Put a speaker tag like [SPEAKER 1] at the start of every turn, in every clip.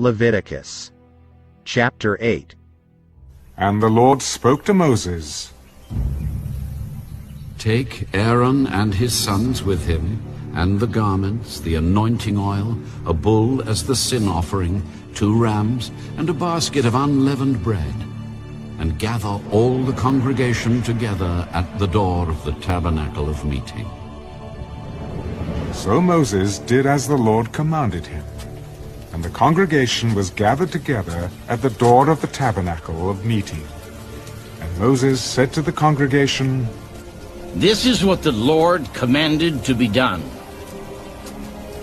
[SPEAKER 1] Leviticus, chapter 8.
[SPEAKER 2] And the Lord spoke to Moses.
[SPEAKER 3] Take Aaron and his sons with him, and the garments, the anointing oil, a bull as the sin offering, 2 rams, and a basket of unleavened bread, and gather all the congregation together at the door of the tabernacle of meeting.
[SPEAKER 2] So Moses did as the Lord commanded him. And the congregation was gathered together at the door of the tabernacle of meeting. And Moses said to the congregation,
[SPEAKER 4] "This is what the Lord commanded to be done."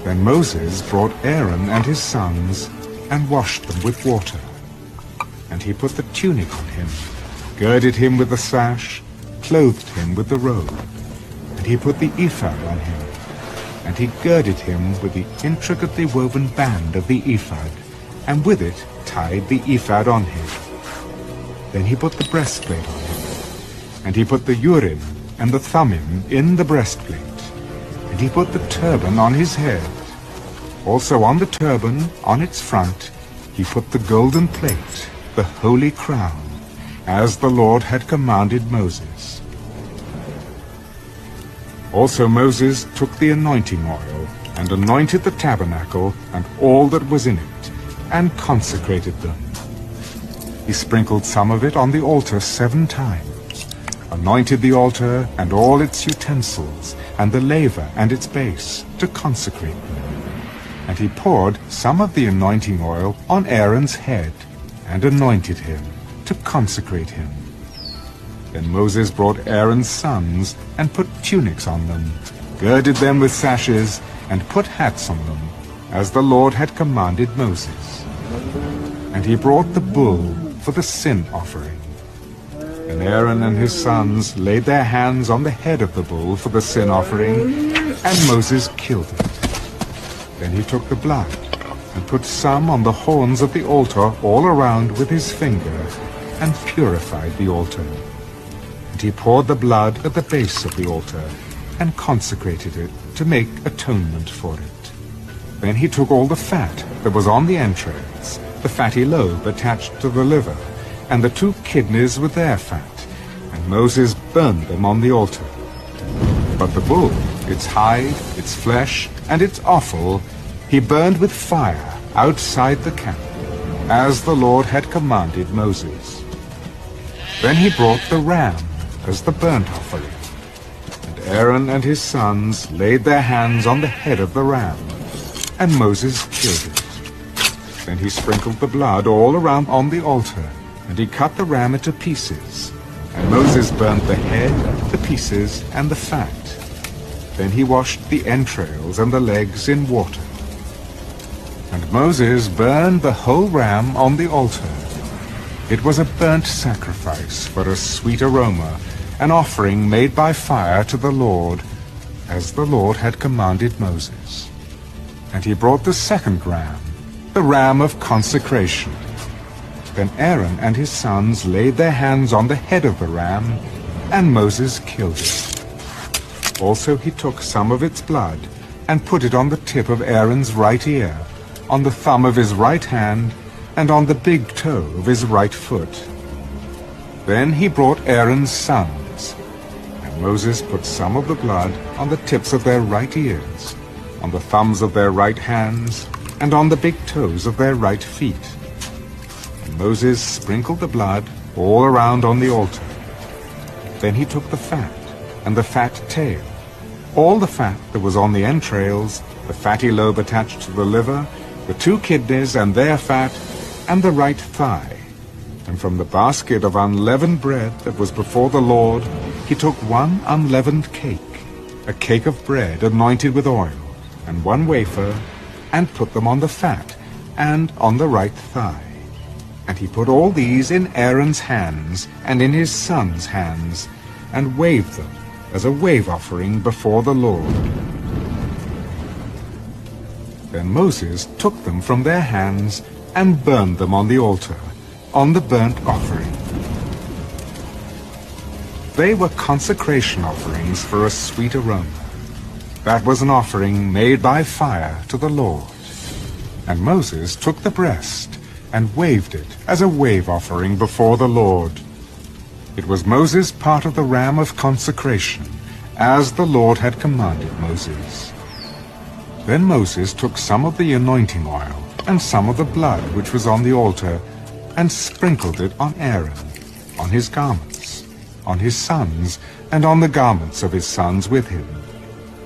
[SPEAKER 2] Then Moses brought Aaron and his sons and washed them with water. And he put the tunic on him, girded him with the sash, clothed him with the robe. And he put the ephod on him. And he girded him with the intricately woven band of the ephod, and with it tied the ephod on him. Then he put the breastplate on him, and he put the Urim and the Thummim in the breastplate, and he put the turban on his head. Also on the turban, on its front, he put the golden plate, the holy crown, as the Lord had commanded Moses. Also Moses took the anointing oil, and anointed the tabernacle and all that was in it, and consecrated them. He sprinkled some of it on the altar 7 times, anointed the altar and all its utensils, and the laver and its base, to consecrate them. And he poured some of the anointing oil on Aaron's head, and anointed him, to consecrate him. Then Moses brought Aaron's sons, and put tunics on them, girded them with sashes, and put hats on them, as the Lord had commanded Moses. And he brought the bull for the sin offering. And Aaron and his sons laid their hands on the head of the bull for the sin offering, and Moses killed it. Then he took the blood, and put some on the horns of the altar all around with his finger, and purified the altar. And he poured the blood at the base of the altar, and consecrated it to make atonement for it. Then he took all the fat that was on the entrails, the fatty lobe attached to the liver, and the 2 kidneys with their fat, and Moses burned them on the altar. But the bull, its hide, its flesh, and its offal, he burned with fire outside the camp, as the Lord had commanded Moses. Then he brought the ram as the burnt offering. And Aaron and his sons laid their hands on the head of the ram, and Moses killed it. Then he sprinkled the blood all around on the altar, and he cut the ram into pieces. And Moses burnt the head, the pieces, and the fat. Then he washed the entrails and the legs in water. And Moses burned the whole ram on the altar. It was a burnt sacrifice for a sweet aroma, an offering made by fire to the Lord, as the Lord had commanded Moses. And he brought the 2nd ram, the ram of consecration. Then Aaron and his sons laid their hands on the head of the ram, and Moses killed it. Also he took some of its blood, and put it on the tip of Aaron's right ear, on the thumb of his right hand, and on the big toe of his right foot. Then he brought Aaron's sons, and Moses put some of the blood on the tips of their right ears, on the thumbs of their right hands, and on the big toes of their right feet. And Moses sprinkled the blood all around on the altar. Then he took the fat, and the fat tail, all the fat that was on the entrails, the fatty lobe attached to the liver, the 2 kidneys and their fat, and the right thigh. And from the basket of unleavened bread that was before the Lord, he took 1 unleavened cake, a cake of bread anointed with oil, and 1 wafer, and put them on the fat, and on the right thigh. And he put all these in Aaron's hands, and in his sons' hands, and waved them as a wave offering before the Lord. Then Moses took them from their hands, and burned them on the altar, on the burnt offering. They were consecration offerings for a sweet aroma. That was an offering made by fire to the Lord. And Moses took the breast and waved it as a wave offering before the Lord. It was Moses' part of the ram of consecration, as the Lord had commanded Moses. Then Moses took some of the anointing oil and some of the blood which was on the altar, and sprinkled it on Aaron, on his garments, on his sons, and on the garments of his sons with him.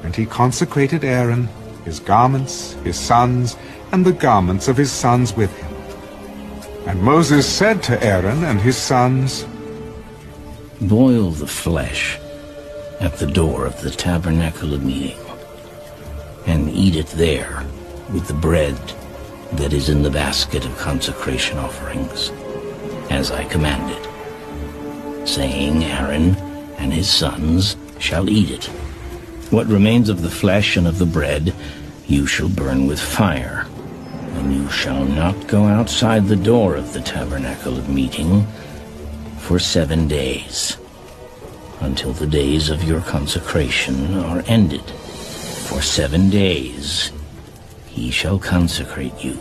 [SPEAKER 2] And he consecrated Aaron, his garments, his sons, and the garments of his sons with him. And Moses said to Aaron and his sons,
[SPEAKER 4] Boil the flesh at the door of the tabernacle of meeting, and eat it there with the bread that is in the basket of consecration offerings, as I commanded, saying, Aaron and his sons shall eat it. What remains of the flesh and of the bread you shall burn with fire, and you shall not go outside the door of the tabernacle of meeting for 7 days, until the days of your consecration are ended. For 7 days he shall consecrate you,